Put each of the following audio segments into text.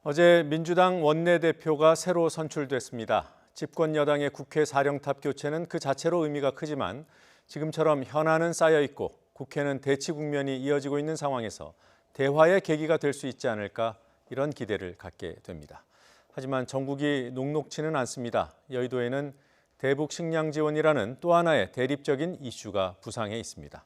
어제 민주당 원내대표가 새로 선출됐습니다. 집권 여당의 국회 사령탑 교체는 그 자체로 의미가 크지만 지금처럼 현안은 쌓여 있고 국회는 대치 국면이 이어지고 있는 상황에서 대화의 계기가 될 수 있지 않을까 이런 기대를 갖게 됩니다. 하지만 전국이 녹록치는 않습니다. 여의도에는 대북 식량 지원이라는 또 하나의 대립적인 이슈가 부상해 있습니다.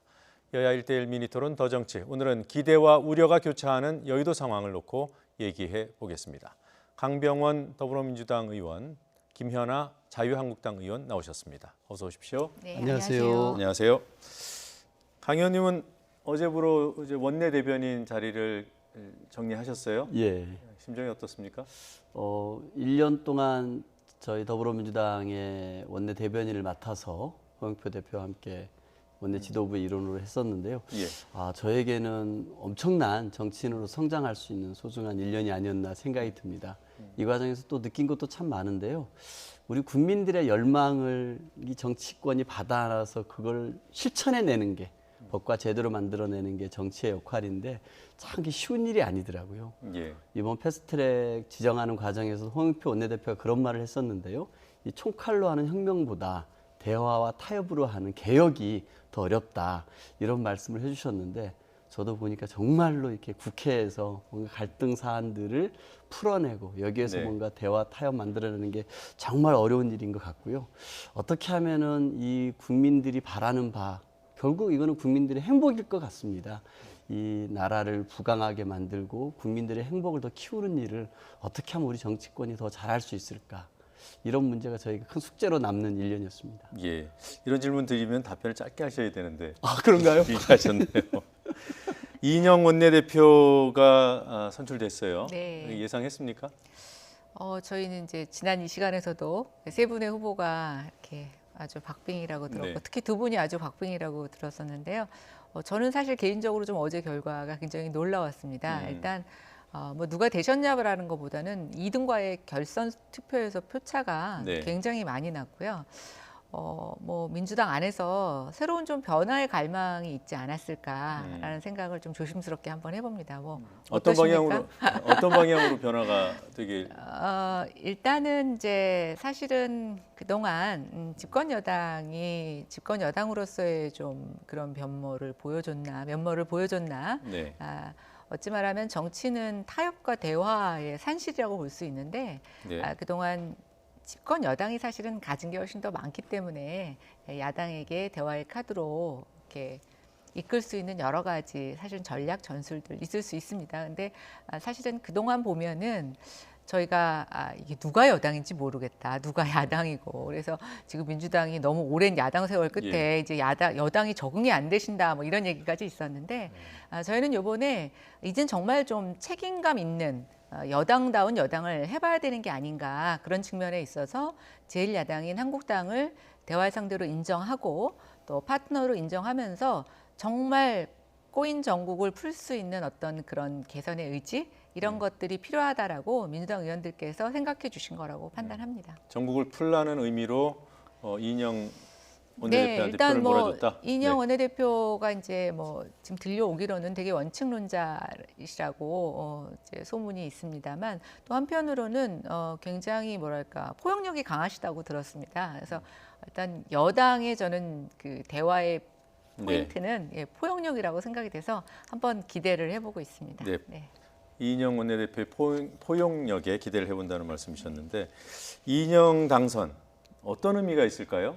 여야 1대1 미니토론 더 정치, 오늘은 기대와 우려가 교차하는 여의도 상황을 놓고 얘기해 보겠습니다. 강병원 더불어민주당 의원, 김현아 자유한국당 의원 나오셨습니다. 어서 오십시오. 네, 안녕하세요. 안녕하세요. 강 의원님은 어제부로 이제 원내대변인 자리를 정리하셨어요? 예. 심정이 어떻습니까? 1년 동안 저희 더불어민주당의 원내 대변인을 맡아서 홍영표 대표와 함께 원내 지도부 일원으로 했었는데요. 예. 저에게는 엄청난 정치인으로 성장할 수 있는 소중한 1년이 아니었나 생각이 듭니다. 이 과정에서 또 느낀 것도 참 많은데요. 우리 국민들의 열망을 이 정치권이 받아안아서 그걸 실천해내는 게 법과 제도로 만들어내는 게 정치의 역할인데 참 그게 쉬운 일이 아니더라고요. 예. 이번 패스트트랙 지정하는 과정에서 홍영표 원내대표가 그런 말을 했었는데요. 이 총칼로 하는 혁명보다 대화와 타협으로 하는 개혁이 더 어렵다 이런 말씀을 해주셨는데 저도 보니까 정말로 이렇게 국회에서 뭔가 갈등 사안들을 풀어내고 여기에서 네. 뭔가 대화 타협 만들어내는 게 정말 어려운 일인 것 같고요. 어떻게 하면은 이 국민들이 바라는 바 결국 이거는 국민들의 행복일 것 같습니다. 이 나라를 부강하게 만들고 국민들의 행복을 더 키우는 일을 어떻게 하면 우리 정치권이 더 잘할 수 있을까? 이런 문제가 저희가 큰 숙제로 남는 1년이었습니다. 예. 이런 질문 드리면 답변을 짧게 하셔야 되는데. 아, 그런가요? 길게 하셨네요. 이인영 원내대표가 선출됐어요. 네. 예상했습니까? 저희는 이제 지난 이 시간에서도 세 분의 후보가 이렇게 아주 박빙이라고 들었고 네. 특히 두 분이 아주 박빙이라고 들었었는데요. 저는 사실 개인적으로 좀 어제 결과가 굉장히 놀라웠습니다. 일단 뭐 누가 되셨냐라는 것보다는 2등과의 결선 투표에서 표차가 네. 굉장히 많이 났고요. 뭐 민주당 안에서 새로운 좀 변화의 갈망이 있지 않았을까라는 생각을 좀 조심스럽게 한번 해봅니다. 뭐 어떤 어떠십니까? 방향으로 변화가 되길? 일단은 이제 사실은 그동안 집권 여당으로서의 좀 그런 면모를 보여줬나, 네. 어찌 말하면 정치는 타협과 대화의 산실이라고 볼 수 있는데 네. 그동안 집권 여당이 사실은 가진 게 훨씬 더 많기 때문에 야당에게 대화의 카드로 이렇게 이끌 수 있는 여러 가지 사실 전략 전술들 있을 수 있습니다. 근데 사실은 그동안 보면은 저희가 이게 누가 여당인지 모르겠다, 누가 야당이고 그래서 지금 민주당이 너무 오랜 야당 세월 끝에 이제 여당이 적응이 안 되신다 뭐 이런 얘기까지 있었는데 저희는 이번에 이젠 정말 좀 책임감 있는 여당다운 여당을 해봐야 되는 게 아닌가 그런 측면에 있어서 제1야당인 한국당을 대화의 상대로 인정하고 또 파트너로 인정하면서 정말 꼬인 전국을 풀 수 있는 어떤 그런 개선의 의지 이런 것들이 필요하다라고 민주당 의원들께서 생각해 주신 거라고 판단합니다. 전국을 풀라는 의미로 이인영 네, 원내대표한테 일단 표를 뭐 몰아줬다. 이인영 네. 원내대표가 이제 뭐 지금 들려오기로는 되게 원칙론자이시라고 이제 소문이 있습니다만 또 한편으로는 굉장히 뭐랄까 포용력이 강하시다고 들었습니다. 그래서 일단 여당의 저는 그 대화의 포인트는 포용력이라고 생각이 돼서 한번 기대를 해보고 있습니다. 네. 네. 이인영 원내대표의 포용력에 기대를 해본다는 말씀이셨는데 이인영 당선 어떤 의미가 있을까요?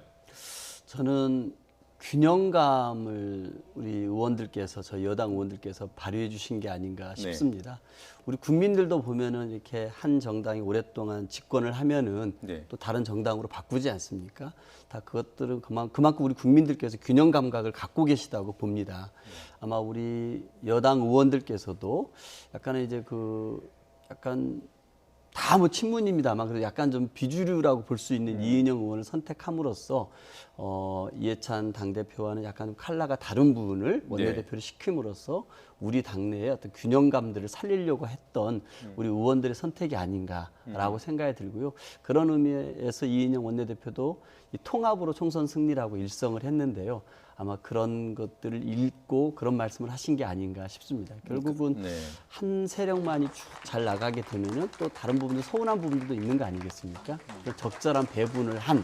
저는 균형감을 우리 의원들께서 저희 여당 의원들께서 발휘해 주신 게 아닌가 싶습니다. 우리 국민들도 보면은 이렇게 한 정당이 오랫동안 집권을 하면은 네. 또 다른 정당으로 바꾸지 않습니까? 다 그것들은 그만큼 우리 국민들께서 균형 감각을 갖고 계시다고 봅니다. 아마 우리 여당 의원들께서도 약간의 이제 약간 다 뭐 친문입니다만 그래도 약간 좀 비주류라고 볼 수 있는 이인영 의원을 선택함으로써 이해찬 당대표와는 약간 좀 컬러가 다른 분을 원내대표를 시킴으로써 우리 당내의 어떤 균형감들을 살리려고 했던 우리 의원들의 선택이 아닌가라고 생각이 들고요. 그런 의미에서 이인영 원내대표도 이 통합으로 총선 승리라고 일성을 했는데요. 아마 그런 것들을 읽고 그런 말씀을 하신 게 아닌가 싶습니다. 결국은 네. 한 세력만이 쭉 잘 나가게 되면은 또 다른 부분도 서운한 부분들도 있는 거 아니겠습니까? 적절한 배분을 한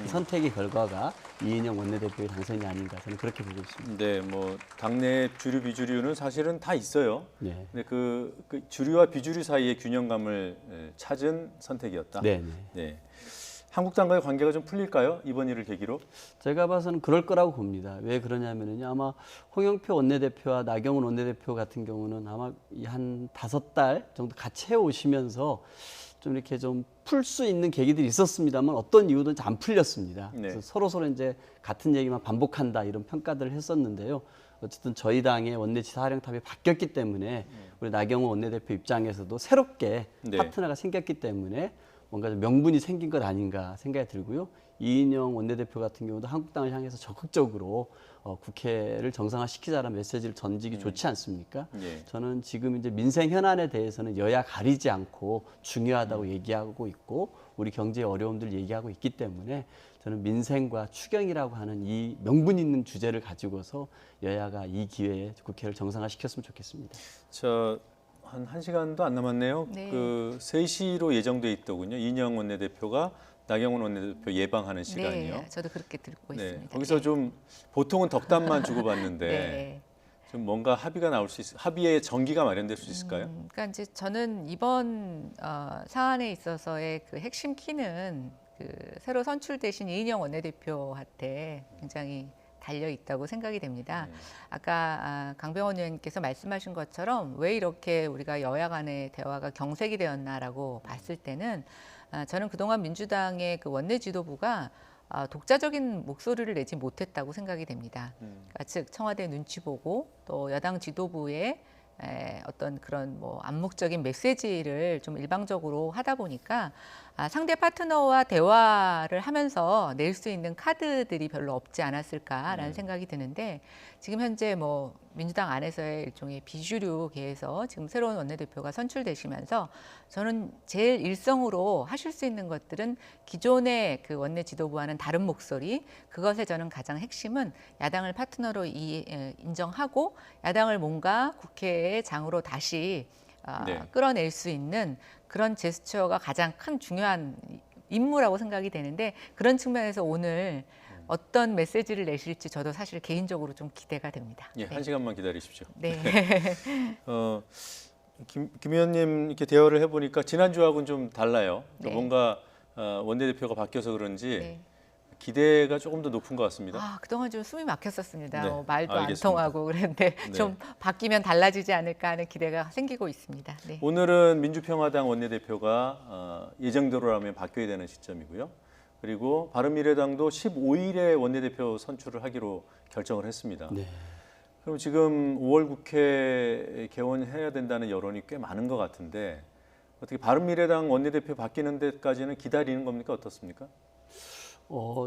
선택의 결과가 이인영 원내대표의 당선이 아닌가 저는 그렇게 보고 있습니다. 네, 뭐 당내 주류 비주류는 사실은 다 있어요. 네. 근데 그 주류와 비주류 사이의 균형감을 찾은 선택이었다. 네. 네. 한국당과의 관계가 좀 풀릴까요? 이번 일을 계기로? 제가 봐서는 그럴 거라고 봅니다. 왜 그러냐면요. 아마 홍영표 원내대표와 나경원 원내대표 같은 경우는 아마 한 5달 정도 같이 해오시면서 좀 이렇게 좀 풀 수 있는 계기들이 있었습니다만 어떤 이유든지 안 풀렸습니다. 네. 그래서 서로 이제 같은 얘기만 반복한다 이런 평가들을 했었는데요. 어쨌든 저희 당의 원내지사 사령탑이 바뀌었기 때문에 우리 나경원 원내대표 입장에서도 새롭게 네. 파트너가 생겼기 때문에 뭔가 좀 명분이 생긴 것 아닌가 생각이 들고요. 이인영 원내대표 같은 경우도 한국당을 향해서 적극적으로 국회를 정상화시키자라는 메시지를 던지기 좋지 않습니까? 예. 저는 지금 이제 민생 현안에 대해서는 여야 가리지 않고 중요하다고 얘기하고 있고 우리 경제의 어려움들 얘기하고 있기 때문에 저는 민생과 추경이라고 하는 이 명분 있는 주제를 가지고서 여야가 이 기회에 국회를 정상화시켰으면 좋겠습니다. 한 1시간도 안 남았네요. 네. 그 3시로 예정돼 있더군요. 이인영 원내대표가 나경원 원내대표 예방하는 시간이요. 네, 저도 그렇게 듣고 네, 있습니다. 거기서 좀 보통은 덕담만 주고받는데 네. 좀 뭔가 합의가 나올 수 합의의 전기가 마련될 수 있을까요? 그러니까 이제 저는 이번 사안에 있어서의 그 핵심 키는 그 새로 선출되신 이인영 원내대표한테 굉장히 달려 있다고 생각이 됩니다. 아까 강병원 의원님께서 말씀하신 것처럼 왜 이렇게 우리가 여야 간의 대화가 경색이 되었나라고 봤을 때는 저는 그동안 민주당의 그 원내 지도부가 독자적인 목소리를 내지 못했다고 생각이 됩니다. 그러니까 즉 청와대 눈치 보고 또 여당 지도부의 어떤 그런 뭐 암묵적인 메시지를 좀 일방적으로 하다 보니까 상대 파트너와 대화를 하면서 낼 수 있는 카드들이 별로 없지 않았을까라는 생각이 드는데 지금 현재 뭐 민주당 안에서의 일종의 비주류계에서 지금 새로운 원내대표가 선출되시면서 저는 제일 일성으로 하실 수 있는 것들은 기존의 그 원내 지도부와는 다른 목소리, 그것에 저는 가장 핵심은 야당을 파트너로 인정하고 야당을 뭔가 국회의 장으로 다시 네. 끌어낼 수 있는 그런 제스처가 가장 큰 중요한 임무라고 생각이 되는데 그런 측면에서 오늘 어떤 메시지를 내실지 저도 사실 개인적으로 좀 기대가 됩니다. 예, 네. 1시간만 기다리십시오. 네. 김 의원님 이렇게 대화를 해보니까 지난주하고는 좀 달라요. 그러니까 네. 뭔가 원내대표가 바뀌어서 그런지 네. 기대가 조금 더 높은 것 같습니다. 그동안 좀 숨이 막혔었습니다. 네, 말도 알겠습니다. 안 통하고 그런데 네. 좀 바뀌면 달라지지 않을까 하는 기대가 생기고 있습니다. 네. 오늘은 민주평화당 원내대표가 예정대로라면 바뀌어야 되는 시점이고요. 그리고 바른미래당도 15일에 원내대표 선출을 하기로 결정을 했습니다. 네. 그럼 지금 5월 국회 개원해야 된다는 여론이 꽤 많은 것 같은데 어떻게 바른미래당 원내대표 바뀌는 데까지는 기다리는 겁니까? 어떻습니까?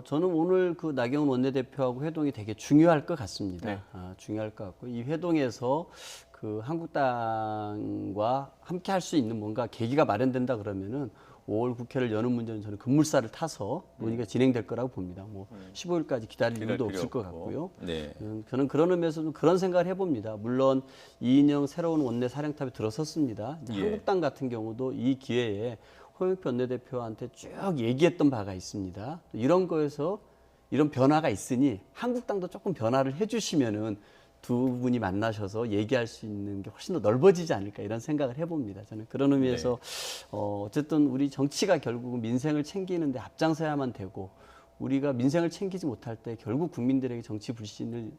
저는 오늘 그 나경원 원내대표하고 회동이 되게 중요할 것 같습니다. 네. 중요할 것 같고 이 회동에서 그 한국당과 함께 할 수 있는 뭔가 계기가 마련된다 그러면은 5월 국회를 여는 문제는 저는 급물살을 타서 논의가 진행될 거라고 봅니다. 뭐 15일까지 기다릴 이유도 없을 것 같고요. 네. 저는 그런 의미에서 좀 그런 생각을 해봅니다. 물론 이인영 새로운 원내 사령탑에 들어섰습니다. 예. 한국당 같은 경우도 이 기회에 홍영표 원내대표한테 쭉 얘기했던 바가 있습니다. 이런 거에서 이런 변화가 있으니 한국당도 조금 변화를 해주시면은 두 분이 만나셔서 얘기할 수 있는 게 훨씬 더 넓어지지 않을까 이런 생각을 해봅니다. 저는 그런 의미에서 어쨌든 우리 정치가 결국은 민생을 챙기는데 앞장서야만 되고 우리가 민생을 챙기지 못할 때 결국 국민들에게 정치 불신을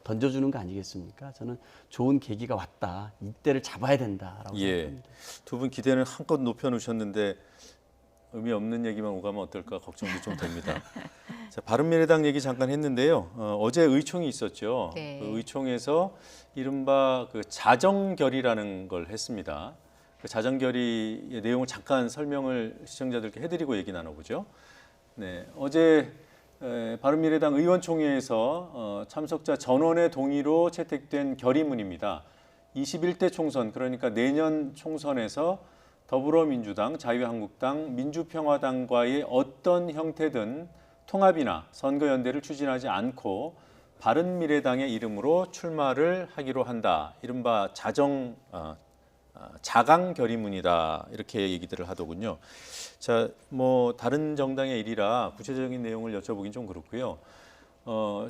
던져주는 거 아니겠습니까? 저는 좋은 계기가 왔다. 이때를 잡아야 된다라고 생각합니다. 두 분 기대는 한껏 높여놓으셨는데 의미 없는 얘기만 오가면 어떨까 걱정도 좀 됩니다. 자, 바른미래당 얘기 잠깐 했는데요. 어제 의총이 있었죠. 네. 그 의총에서 이른바 그 자정결의라는 걸 했습니다. 그 자정결의의 내용을 잠깐 설명을 시청자들께 해드리고 얘기 나눠보죠. 네, 어제 바른미래당 의원총회에서 참석자 전원의 동의로 채택된 결의문입니다. 21대 총선, 그러니까 내년 총선에서 더불어민주당, 자유한국당, 민주평화당과의 어떤 형태든 통합이나 선거연대를 추진하지 않고 바른미래당의 이름으로 출마를 하기로 한다. 이른바 자강 결의문이다. 이렇게 얘기들을 하더군요. 자, 뭐 다른 정당의 일이라 구체적인 내용을 여쭤보긴 좀 그렇고요.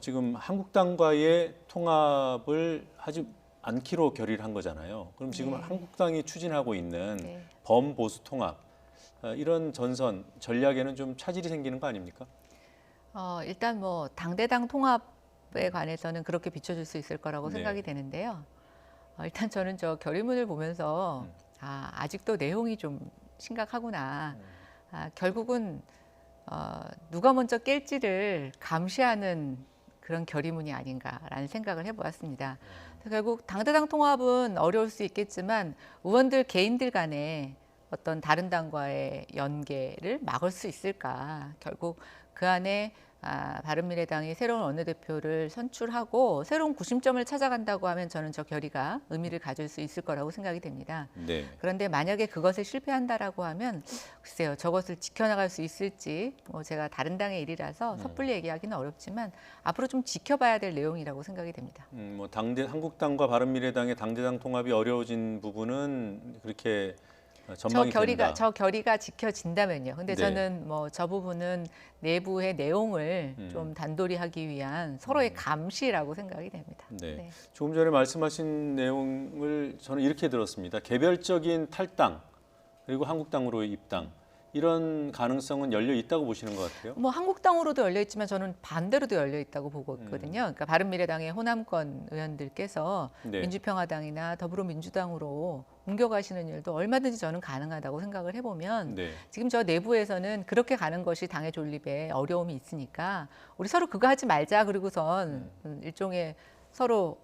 지금 한국당과의 통합을 하지 않기로 결의를 한 거잖아요. 그럼 지금 네. 한국당이 추진하고 있는 네. 범보수 통합, 이런 전선 전략에는 좀 차질이 생기는 거 아닙니까? 일단 뭐 당대당 통합에 관해서는 그렇게 비춰줄 수 있을 거라고 네. 생각이 되는데요. 일단 저는 저 결의문을 보면서 아직도 내용이 좀 심각하구나. 결국은 누가 먼저 깰지를 감시하는 그런 결의문이 아닌가라는 생각을 해보았습니다. 결국 당대당 통합은 어려울 수 있겠지만 의원들 개인들 간에 어떤 다른 당과의 연계를 막을 수 있을까? 결국 그 안에 바른미래당이 새로운 원내대표를 선출하고 새로운 구심점을 찾아간다고 하면 저는 저 결의가 의미를 가질 수 있을 거라고 생각이 됩니다. 네. 그런데 만약에 그것에 실패한다라고 하면 글쎄요, 저것을 지켜나갈 수 있을지 뭐 제가 다른 당의 일이라서 섣불리 얘기하기는 어렵지만 앞으로 좀 지켜봐야 될 내용이라고 생각이 됩니다. 뭐 한국당과 바른미래당의 당대당 통합이 어려워진 부분은 그렇게 전망이 된다. 저 결의가 지켜진다면요. 근데 네. 저는 뭐 저 부분은 내부의 내용을 좀 단돌이 하기 위한 서로의 감시라고 생각이 됩니다. 네. 네. 조금 전에 말씀하신 내용을 저는 이렇게 들었습니다. 개별적인 탈당 그리고 한국당으로의 입당, 이런 가능성은 열려 있다고 보시는 것 같아요. 뭐 한국당으로도 열려 있지만 저는 반대로도 열려 있다고 보고 있거든요. 그러니까 바른미래당의 호남권 의원들께서 네. 민주평화당이나 더불어민주당으로 옮겨가시는 일도 얼마든지 저는 가능하다고 생각을 해보면 네. 지금 저 내부에서는 그렇게 가는 것이 당의 존립에 어려움이 있으니까 우리 서로 그거 하지 말자, 그리고선 일종의 서로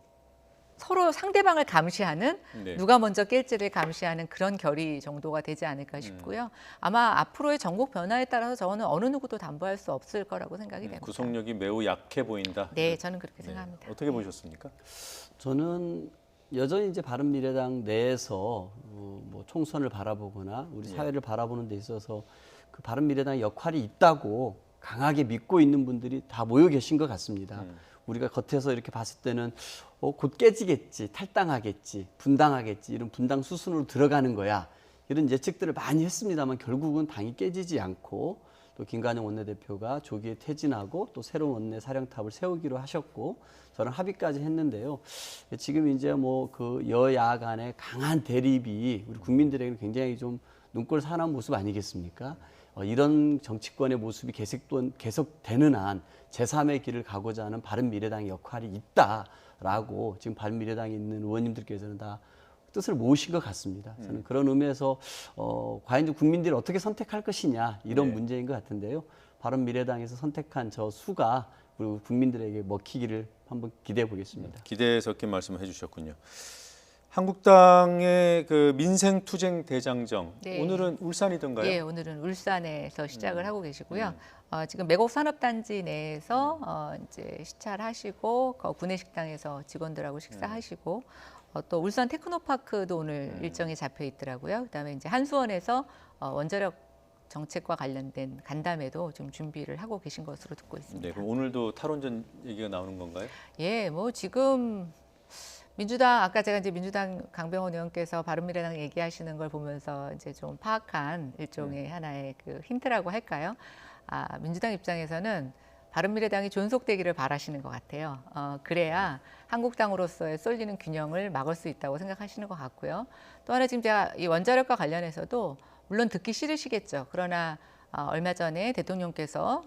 상대방을 감시하는, 네. 누가 먼저 깰지를 감시하는 그런 결의 정도가 되지 않을까 싶고요. 아마 앞으로의 정국 변화에 따라서 저는 어느 누구도 담보할 수 없을 거라고 생각이 됩니다. 구속력이 매우 약해 보인다. 네, 저는 그렇게 네. 생각합니다. 어떻게 보셨습니까? 저는 여전히 이제 바른미래당 내에서 뭐 총선을 바라보거나 우리 사회를 바라보는 데 있어서 그 바른미래당의 역할이 있다고 강하게 믿고 있는 분들이 다 모여 계신 것 같습니다. 우리가 겉에서 이렇게 봤을 때는 곧 깨지겠지, 탈당하겠지, 분당하겠지, 이런 분당 수순으로 들어가는 거야, 이런 예측들을 많이 했습니다만 결국은 당이 깨지지 않고 또 김관영 원내대표가 조기에 퇴진하고 또 새로운 원내 사령탑을 세우기로 하셨고 저는 합의까지 했는데요. 지금 이제 뭐 그 여야 간의 강한 대립이 우리 국민들에게는 굉장히 좀 눈꼴 사나운 모습 아니겠습니까? 이런 정치권의 모습이 계속되는 한 제3의 길을 가고자 하는 바른미래당의 역할이 있다라고 지금 바른미래당에 있는 의원님들께서는 다 뜻을 모으신 것 같습니다. 저는 그런 의미에서 과연 국민들이 어떻게 선택할 것이냐, 이런 네. 문제인 것 같은데요. 바른미래당에서 선택한 저 수가 그리고 국민들에게 먹히기를 한번 기대해 보겠습니다. 기대에 섞인 말씀을 해주셨군요. 한국당의 그 민생투쟁 대장정, 네. 오늘은 울산이던가요? 예, 오늘은 울산에서 시작을 하고 계시고요. 지금 매곡 산업단지 내에서 이제 시찰하시고 구내식당에서 직원들하고 식사하시고 또 울산 테크노파크도 오늘 일정이 잡혀 있더라고요. 그다음에 이제 한수원에서 원자력 정책과 관련된 간담회도 좀 준비를 하고 계신 것으로 듣고 있습니다. 네, 그럼 오늘도 탈원전 얘기가 나오는 건가요? 예, 뭐 지금 민주당, 아까 제가 이제 민주당 강병원 의원께서 바른미래당 얘기하시는 걸 보면서 이제 좀 파악한 일종의 하나의 그 힌트라고 할까요? 민주당 입장에서는 바른미래당이 존속되기를 바라시는 것 같아요. 그래야 한국당으로서의 쏠리는 균형을 막을 수 있다고 생각하시는 것 같고요. 또 하나 지금 제가 이 원자력과 관련해서도 물론 듣기 싫으시겠죠. 그러나 얼마 전에 대통령께서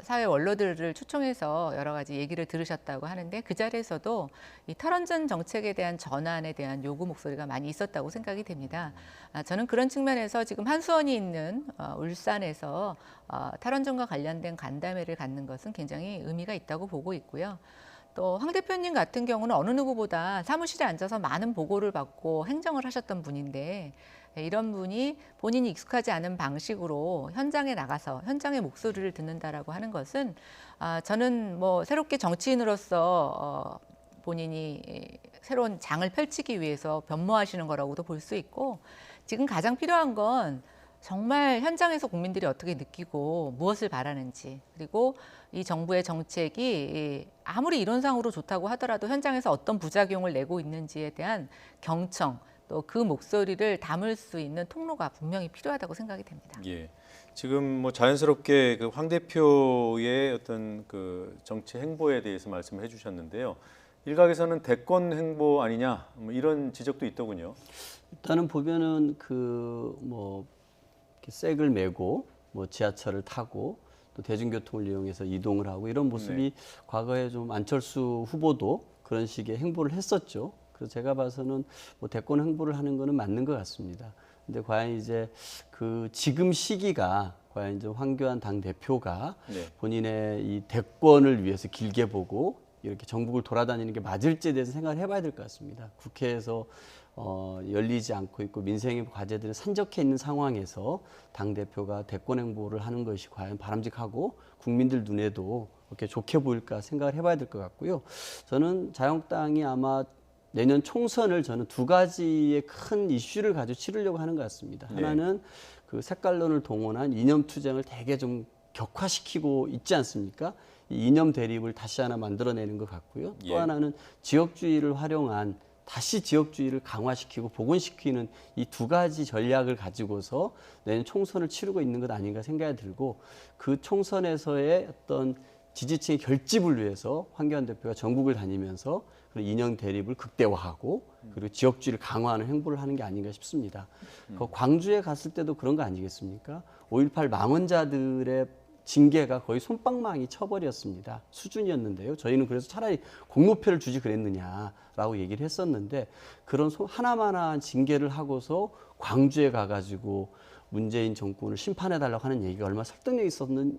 사회 원로들을 초청해서 여러 가지 얘기를 들으셨다고 하는데 그 자리에서도 이 탈원전 정책에 대한 전환에 대한 요구 목소리가 많이 있었다고 생각이 됩니다. 저는 그런 측면에서 지금 한수원이 있는 울산에서 탈원전과 관련된 간담회를 갖는 것은 굉장히 의미가 있다고 보고 있고요. 또 황 대표님 같은 경우는 어느 누구보다 사무실에 앉아서 많은 보고를 받고 행정을 하셨던 분인데 이런 분이 본인이 익숙하지 않은 방식으로 현장에 나가서 현장의 목소리를 듣는다라고 하는 것은 저는 뭐 새롭게 정치인으로서 본인이 새로운 장을 펼치기 위해서 변모하시는 거라고도 볼 수 있고, 지금 가장 필요한 건 정말 현장에서 국민들이 어떻게 느끼고 무엇을 바라는지, 그리고 이 정부의 정책이 아무리 이론상으로 좋다고 하더라도 현장에서 어떤 부작용을 내고 있는지에 대한 경청, 또 그 목소리를 담을 수 있는 통로가 분명히 필요하다고 생각이 됩니다. 예. 지금 뭐 자연스럽게 그 황 대표의 어떤 그 정치 행보에 대해서 말씀을 해주셨는데요. 일각에서는 대권 행보 아니냐 뭐 이런 지적도 있더군요. 일단은 보면은 그 뭐 색을 메고 뭐 지하철을 타고 또 대중교통을 이용해서 이동을 하고 이런 모습이 과거에 좀 안철수 후보도 그런 식의 행보를 했었죠. 그래서 제가 봐서는 뭐 대권 행보를 하는 거는 맞는 것 같습니다. 근데 과연 이제 그 지금 시기가 과연 이제 황교안 당 대표가 본인의 이 대권을 위해서 길게 보고 이렇게 전국을 돌아다니는 게 맞을지에 대해서 생각을 해봐야 될 것 같습니다. 국회에서 열리지 않고 있고 민생의 과제들이 산적해 있는 상황에서 당 대표가 대권 행보를 하는 것이 과연 바람직하고 국민들 눈에도 이렇게 좋게 보일까 생각을 해봐야 될 것 같고요. 저는 자유한국당이 아마 내년 총선을 저는 두 가지의 큰 이슈를 가지고 치르려고 하는 것 같습니다. 하나는 그 색깔론을 동원한 이념 투쟁을 되게 좀 격화시키고 있지 않습니까? 이 이념 대립을 다시 하나 만들어내는 것 같고요. 또 하나는 지역주의를 활용한 다시 지역주의를 강화시키고 복원시키는 이 두 가지 전략을 가지고서 내년 총선을 치르고 있는 것 아닌가 생각이 들고, 그 총선에서의 어떤 지지층의 결집을 위해서 황교안 대표가 전국을 다니면서 그리고 이념 대립을 극대화하고 그리고 지역주의를 강화하는 행보를 하는 게 아닌가 싶습니다. 그 광주에 갔을 때도 그런 거 아니겠습니까? 5.18 망언자들의 징계가 거의 솜방망이 쳐버렸습니다. 수준이었는데요. 저희는 그래서 차라리 공로표를 주지 그랬느냐라고 얘기를 했었는데, 그런 하나만한 징계를 하고서 광주에 가가지고 문재인 정권을 심판해달라고 하는 얘기가 얼마나 설득력이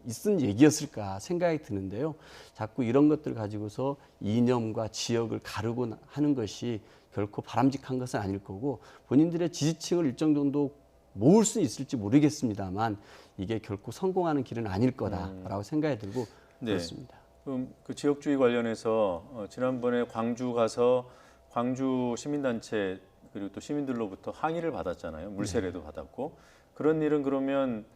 있은 얘기였을까 생각이 드는데요. 자꾸 이런 것들 가지고서 이념과 지역을 가르고 하는 것이 결코 바람직한 것은 아닐 거고, 본인들의 지지층을 일정 정도 모을 수 있을지 모르겠습니다만 이게 결코 성공하는 길은 아닐 거다라고 생각이 들고 그렇습니다. 그럼 그 지역주의 관련해서 지난번에 광주 가서 광주 시민단체 그리고 또 시민들로부터 항의를 받았잖아요. 물세례도 받았고, 그런 일은 그러면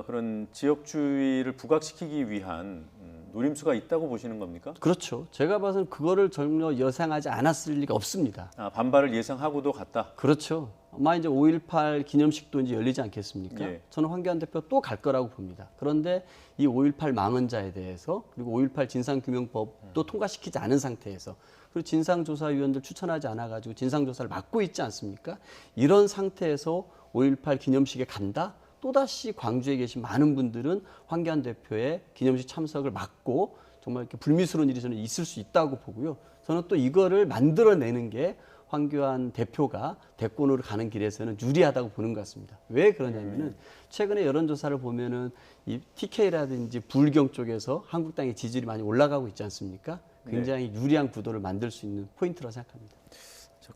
그런 지역주의를 부각시키기 위한 노림수가 있다고 보시는 겁니까? 그렇죠. 제가 봐서는 그거를 전혀 예상하지 않았을 리가 없습니다. 반발을 예상하고도 갔다. 그렇죠. 아마 이제 5.18 기념식도 이제 열리지 않겠습니까? 저는 황교안 대표 또 갈 거라고 봅니다. 그런데 이 5.18 망언자에 대해서, 그리고 5.18 진상규명법도 통과시키지 않은 상태에서, 그리고 진상조사위원들 추천하지 않아가지고 진상조사를 막고 있지 않습니까? 이런 상태에서 5.18 기념식에 간다? 또다시 광주에 계신 많은 분들은 황교안 대표의 기념식 참석을 막고 정말 이렇게 불미스러운 일이 저는 있을 수 있다고 보고요. 저는 또 이거를 만들어내는 게 황교안 대표가 대권으로 가는 길에서는 유리하다고 보는 것 같습니다. 왜 그러냐면은 최근에 여론조사를 보면은 이 TK라든지 불경 쪽에서 한국당의 지지율이 많이 올라가고 있지 않습니까? 굉장히 유리한 구도를 만들 수 있는 포인트라고 생각합니다.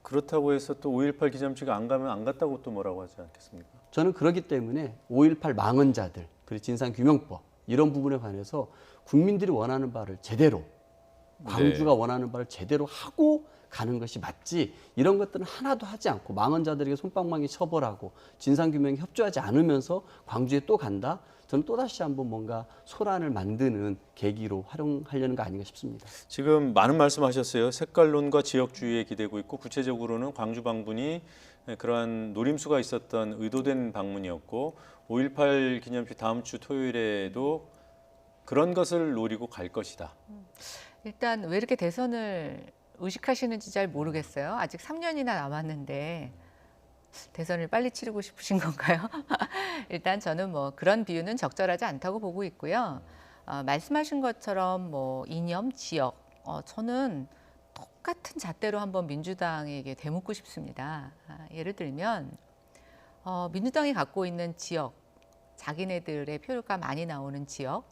그렇다고 해서 또 5.18 기념식 안 가면 안 갔다고 또 뭐라고 하지 않겠습니까? 저는 그렇기 때문에 5.18 망언자들, 그리고 진상규명법 이런 부분에 관해서 국민들이 원하는 바를 제대로, 광주가 원하는 바를 제대로 하고 가는 것이 맞지, 이런 것들은 하나도 하지 않고 망언자들에게 솜방망이 처벌하고 진상규명에 협조하지 않으면서 광주에 또 간다? 저는 또다시 한번 뭔가 소란을 만드는 계기로 활용하려는 거 아닌가 싶습니다. 지금 많은 말씀하셨어요. 색깔론과 지역주의에 기대고 있고, 구체적으로는 광주 방문이 그러한 노림수가 있었던 의도된 방문이었고, 5.18 기념식 다음 주 토요일에도 그런 것을 노리고 갈 것이다. 일단 왜 이렇게 대선을 의식하시는지 잘 모르겠어요. 아직 3년이나 남았는데 대선을 빨리 치르고 싶으신 건가요? 일단 저는 뭐 그런 비유는 적절하지 않다고 보고 있고요. 말씀하신 것처럼 뭐 이념, 지역, 저는 똑같은 잣대로 한번 민주당에게 대묻고 싶습니다. 예를 들면 민주당이 갖고 있는 지역, 자기네들의 표가 많이 나오는 지역,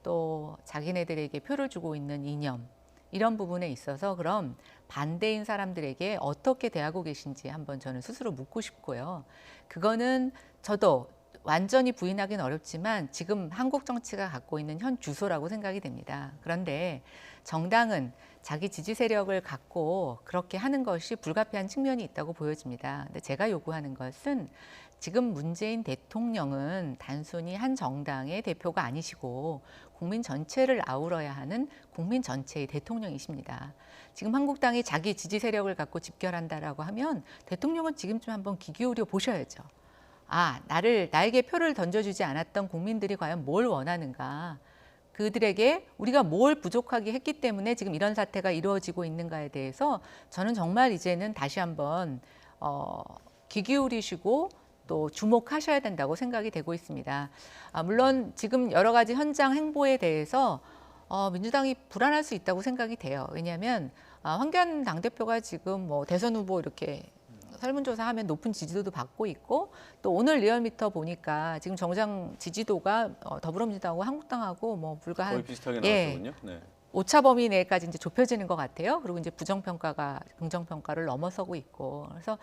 또 자기네들에게 표를 주고 있는 이념, 이런 부분에 있어서 그럼 반대인 사람들에게 어떻게 대하고 계신지 한번 저는 스스로 묻고 싶고요. 그거는 저도 완전히 부인하기는 어렵지만 지금 한국 정치가 갖고 있는 현 주소라고 생각이 됩니다. 그런데 정당은 자기 지지 세력을 갖고 그렇게 하는 것이 불가피한 측면이 있다고 보여집니다. 근데 제가 요구하는 것은 지금 문재인 대통령은 단순히 한 정당의 대표가 아니시고 국민 전체를 아우러야 하는 국민 전체의 대통령이십니다. 지금 한국당이 자기 지지 세력을 갖고 집결한다라고 하면 대통령은 지금쯤 한번 귀 기울여 보셔야죠. 나에게 표를 던져주지 않았던 국민들이 과연 뭘 원하는가? 그들에게 우리가 뭘 부족하게 했기 때문에 지금 이런 사태가 이루어지고 있는가에 대해서 저는 정말 이제는 다시 한번 귀 기울이시고 또 주목하셔야 된다고 생각이 되고 있습니다. 물론 지금 여러 가지 현장 행보에 대해서 민주당이 불안할 수 있다고 생각이 돼요. 왜냐하면 황교안 당대표가 지금 뭐 대선 후보 이렇게 설문조사하면 높은 지지도도 받고 있고 또 오늘 리얼미터 보니까 지금 정장 지지도가 더불어민주당하고 한국당하고 뭐 불과 거의 비슷하게 예, 나왔더군요. 네. 오차 범위 내까지 이제 좁혀지는 것 같아요. 그리고 이제 부정평가가 긍정평가를 넘어서고 있고. 그래서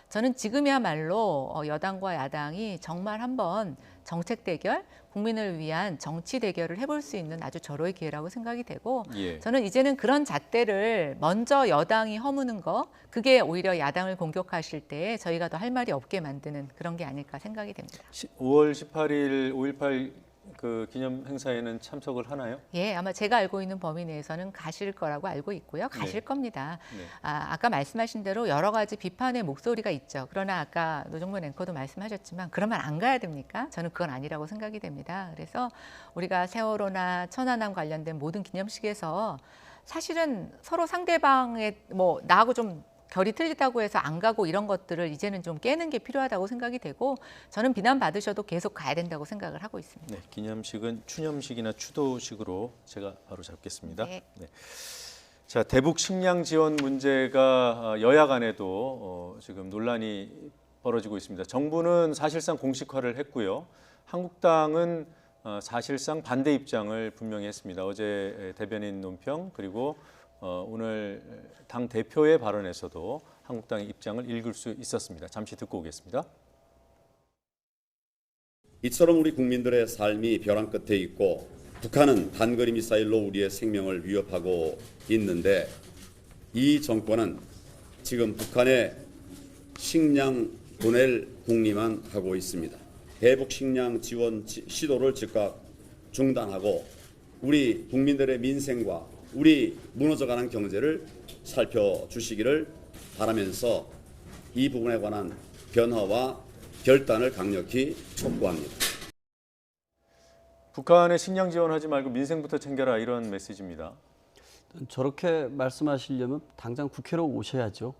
저는 지금이야말로 여당과 야당이 정말 한번 정책 대결, 국민을 위한 정치 대결을 해볼 수 있는 아주 절호의 기회라고 생각이 되고 예. 저는 이제는 그런 잣대를 먼저 여당이 허무는 거 그게 오히려 야당을 공격하실 때 저희가 더 할 말이 없게 만드는 그런 게 아닐까 생각이 됩니다. 5월 18일 5.18 그 기념 행사에는 참석을 하나요? 예, 아마 제가 알고 있는 범위 내에서는 가실 거라고 알고 있고요. 가실 네. 겁니다. 네. 아까 말씀하신 대로 여러 가지 비판의 목소리가 있죠. 그러나 아까 노정면 앵커도 말씀하셨지만 그러면 안 가야 됩니까? 저는 그건 아니라고 생각이 됩니다. 그래서 우리가 세월호나 천안함 관련된 모든 기념식에서 사실은 서로 상대방의 뭐 나하고 좀 결이 틀리다고 해서 안 가고 이런 것들을 이제는 좀 깨는 게 필요하다고 생각이 되고 저는 비난받으셔도 계속 가야 된다고 생각을 하고 있습니다. 네, 기념식은 추념식이나 추도식으로 제가 바로 잡겠습니다. 네. 네. 자, 대북 식량 지원 문제가 여야 간에도 지금 논란이 벌어지고 있습니다. 정부는 사실상 공식화를 했고요. 한국당은 사실상 반대 입장을 분명히 했습니다. 어제 대변인 논평 그리고 오늘 당 대표의 발언에서도 한국당의 입장을 읽을 수 있었습니다. 잠시 듣고 오겠습니다. 이처럼 우리 국민들의 삶이 벼랑 끝에 있고 북한은 단거리 미사일로 우리의 생명을 위협하고 있는데 이 정권은 지금 북한에 식량 보낼 궁리만 하고 있습니다. 대북 식량 지원 시도를 즉각 중단하고 우리 국민들의 민생과 우리 무너져가는 경제를 살펴주시기를 바라면서 이 부분에 관한 변화와 결단을 강력히 촉구합니다. 북한에 식량 지원하지 말고 민생부터 챙겨라 이런 메시지입니다. 저렇게 말씀하시려면 당장 국회로 오셔야죠.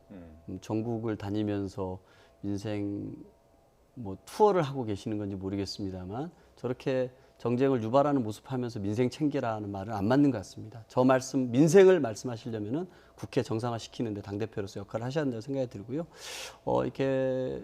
전국을 다니면서 민생 뭐 투어를 하고 계시는 건지 모르겠습니다만 저렇게 정쟁을 유발하는 모습하면서 민생 챙기라는 말은 안 맞는 것 같습니다. 저 말씀 민생을 말씀하시려면은 국회 정상화시키는데 당대표로서 역할을 하셔야 된다고 생각이 들고요. 이렇게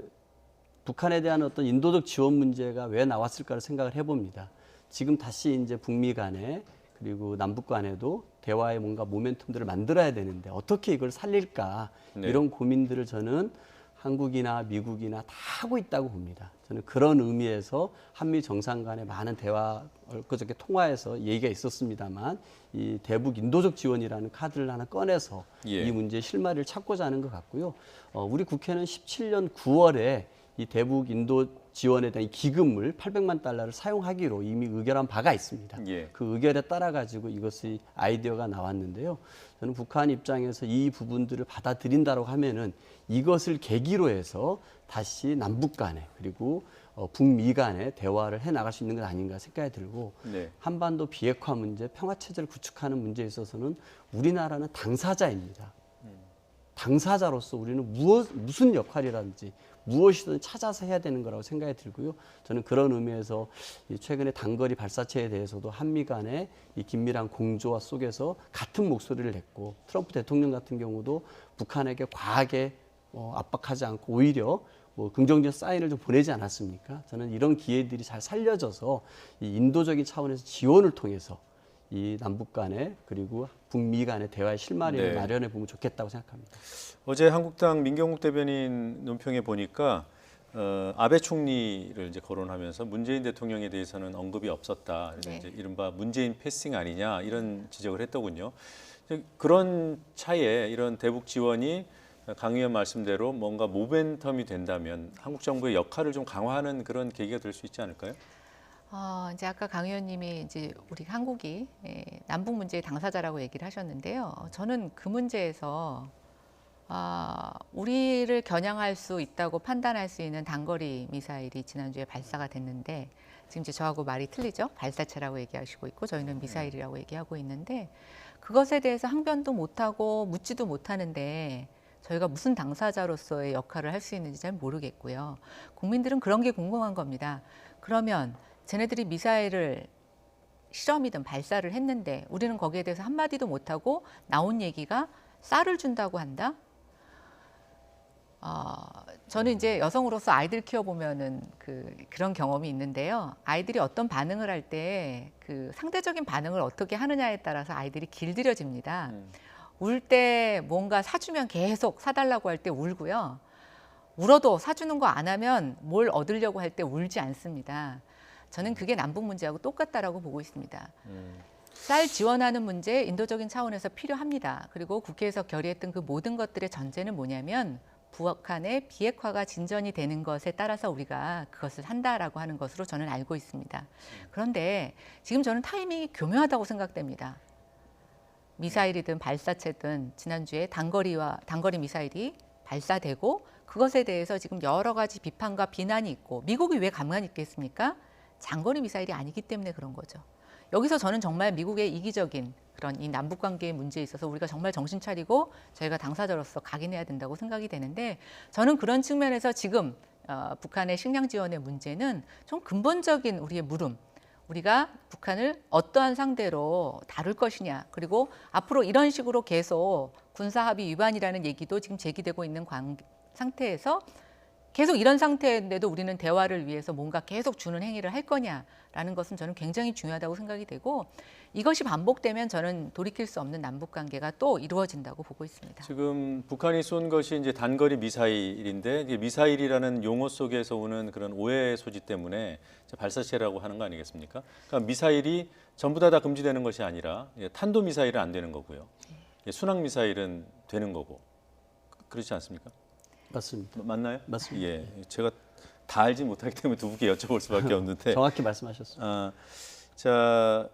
북한에 대한 어떤 인도적 지원 문제가 왜 나왔을까를 생각을 해봅니다. 지금 다시 이제 북미 간에 그리고 남북 간에도 대화의 뭔가 모멘텀들을 만들어야 되는데 어떻게 이걸 살릴까 네. 이런 고민들을 저는 한국이나 미국이나 다 하고 있다고 봅니다. 저는 그런 의미에서 한미 정상 간의 많은 대화, 엊그저께 통화에서 얘기가 있었습니다만 이 대북 인도적 지원이라는 카드를 하나 꺼내서 예. 이 문제의 실마리를 찾고자 하는 것 같고요. 우리 국회는 17년 9월에 이 대북 인도 지원에 대한 기금을 800만 달러를 사용하기로 이미 의결한 바가 있습니다. 예. 그 의결에 따라 가지고 이것의 아이디어가 나왔는데요. 저는 북한 입장에서 이 부분들을 받아들인다고 하면은 이것을 계기로 해서 다시 남북 간에 그리고 북미 간에 대화를 해 나갈 수 있는 것 아닌가 생각이 들고 네. 한반도 비핵화 문제, 평화 체제를 구축하는 문제에 있어서는 우리나라는 당사자입니다. 당사자로서 우리는 무슨 역할이라든지 무엇이든 찾아서 해야 되는 거라고 생각이 들고요. 저는 그런 의미에서 최근에 단거리 발사체에 대해서도 한미 간의 이 긴밀한 공조화 속에서 같은 목소리를 냈고 트럼프 대통령 같은 경우도 북한에게 과하게 압박하지 않고 오히려 긍정적 사인을 좀 보내지 않았습니까? 저는 이런 기회들이 잘 살려져서 이 인도적인 차원에서 지원을 통해서 이 남북 간에 그리고 북미 간의 대화의 실마리를 네. 마련해 보면 좋겠다고 생각합니다. 어제 한국당 민경욱 대변인 논평에 보니까 아베 총리를 이제 거론하면서 문재인 대통령에 대해서는 언급이 없었다. 그래서 네. 이제 이른바 문재인 패싱 아니냐 이런 지적을 했더군요. 그런 차에 이런 대북 지원이 강 의원 말씀대로 뭔가 모멘텀이 된다면 한국 정부의 역할을 좀 강화하는 그런 계기가 될 수 있지 않을까요? 이제 아까 강 의원님이 이제 우리 한국이 남북 문제의 당사자라고 얘기를 하셨는데요. 저는 그 문제에서 우리를 겨냥할 수 있다고 판단할 수 있는 단거리 미사일이 지난주에 발사가 됐는데 지금 이제 저하고 말이 틀리죠. 발사체라고 얘기하시고 있고 저희는 미사일이라고 얘기하고 있는데 그것에 대해서 항변도 못하고 묻지도 못하는데 저희가 무슨 당사자로서의 역할을 할 수 있는지 잘 모르겠고요. 국민들은 그런 게 궁금한 겁니다. 그러면 쟤네들이 미사일을 실험이든 발사를 했는데 우리는 거기에 대해서 한마디도 못하고 나온 얘기가 쌀을 준다고 한다? 저는 이제 여성으로서 아이들 키워보면은 그런 경험이 있는데요. 아이들이 어떤 반응을 할 때 그 상대적인 반응을 어떻게 하느냐에 따라서 아이들이 길들여집니다. 울 때 뭔가 사주면 계속 사달라고 할 때 울고요. 울어도 사주는 거 안 하면 뭘 얻으려고 할 때 울지 않습니다. 저는 그게 남북 문제하고 똑같다라고 보고 있습니다. 쌀 지원하는 문제 인도적인 차원에서 필요합니다. 그리고 국회에서 결의했던 그 모든 것들의 전제는 뭐냐면 북한의 비핵화가 진전이 되는 것에 따라서 우리가 그것을 한다라고 하는 것으로 저는 알고 있습니다. 그런데 지금 저는 타이밍이 교묘하다고 생각됩니다. 미사일이든 발사체든 지난주에 단거리 미사일이 발사되고 그것에 대해서 지금 여러 가지 비판과 비난이 있고 미국이 왜 가만히 있겠습니까? 장거리 미사일이 아니기 때문에 그런 거죠. 여기서 저는 정말 미국의 이기적인 그런 이 남북 관계의 문제에 있어서 우리가 정말 정신 차리고 저희가 당사자로서 각인해야 된다고 생각이 되는데 저는 그런 측면에서 지금 북한의 식량 지원의 문제는 좀 근본적인 우리의 물음, 우리가 북한을 어떠한 상대로 다룰 것이냐, 그리고 앞으로 이런 식으로 계속 군사합의 위반이라는 얘기도 지금 제기되고 있는 상태에서 계속 이런 상태인데도 우리는 대화를 위해서 뭔가 계속 주는 행위를 할 거냐라는 것은 저는 굉장히 중요하다고 생각이 되고 이것이 반복되면 저는 돌이킬 수 없는 남북 관계가 또 이루어진다고 보고 있습니다. 지금 북한이 쏜 것이 이제 단거리 미사일인데 이게 미사일이라는 용어 속에서 오는 그런 오해 소지 때문에 발사체라고 하는 거 아니겠습니까? 그러니까 미사일이 전부 다 금지되는 것이 아니라 탄도 미사일은 안 되는 거고요. 순항 미사일은 되는 거고 그렇지 않습니까? 맞습니다. 맞나요? 맞습니다. 예, 제가 다 알지 못하기 때문에 두 분께 여쭤볼 수밖에 없는데. 정확히 말씀하셨습니다. 자,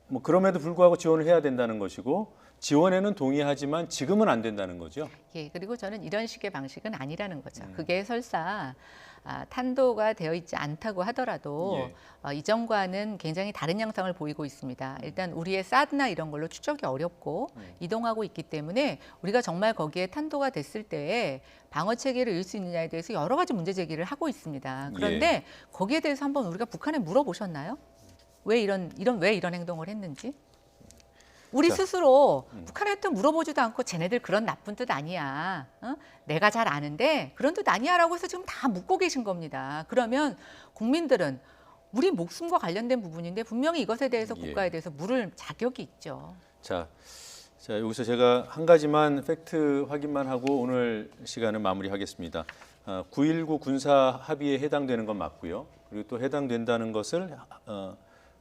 뭐 그럼에도 불구하고 지원을 해야 된다는 것이고 지원에는 동의하지만 지금은 안 된다는 거죠. 예, 그리고 저는 이런 식의 방식은 아니라는 거죠. 그게 설사 탄도가 되어 있지 않다고 하더라도 이전과는 굉장히 다른 양상을 보이고 있습니다. 일단 우리의 사드나 이런 걸로 추적이 어렵고 이동하고 있기 때문에 우리가 정말 거기에 탄도가 됐을 때에 방어 체계를 이을 수 있느냐에 대해서 여러 가지 문제 제기를 하고 있습니다. 그런데 거기에 대해서 한번 우리가 북한에 물어보셨나요? 왜 이런 행동을 했는지? 우리 스스로 북한한테 물어보지도 않고 쟤네들 그런 나쁜 뜻 아니야. 내가 잘 아는데 그런 뜻 아니야라고 해서 지금 다 묻고 계신 겁니다. 그러면 국민들은 우리 목숨과 관련된 부분인데 분명히 이것에 대해서 국가에 대해서 물을 자격이 있죠. 자, 여기서 제가 한 가지만 팩트 확인만 하고 오늘 시간을 마무리하겠습니다. 9.19 군사 합의에 해당되는 건 맞고요. 그리고 또 해당된다는 것을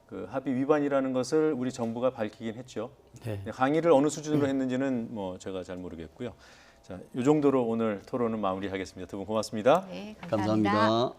그 합의 위반이라는 것을 우리 정부가 밝히긴 했죠. 네. 항의를 어느 수준으로 했는지는 뭐 제가 잘 모르겠고요. 자, 이 정도로 오늘 토론은 마무리하겠습니다. 두 분 고맙습니다. 네, 감사합니다.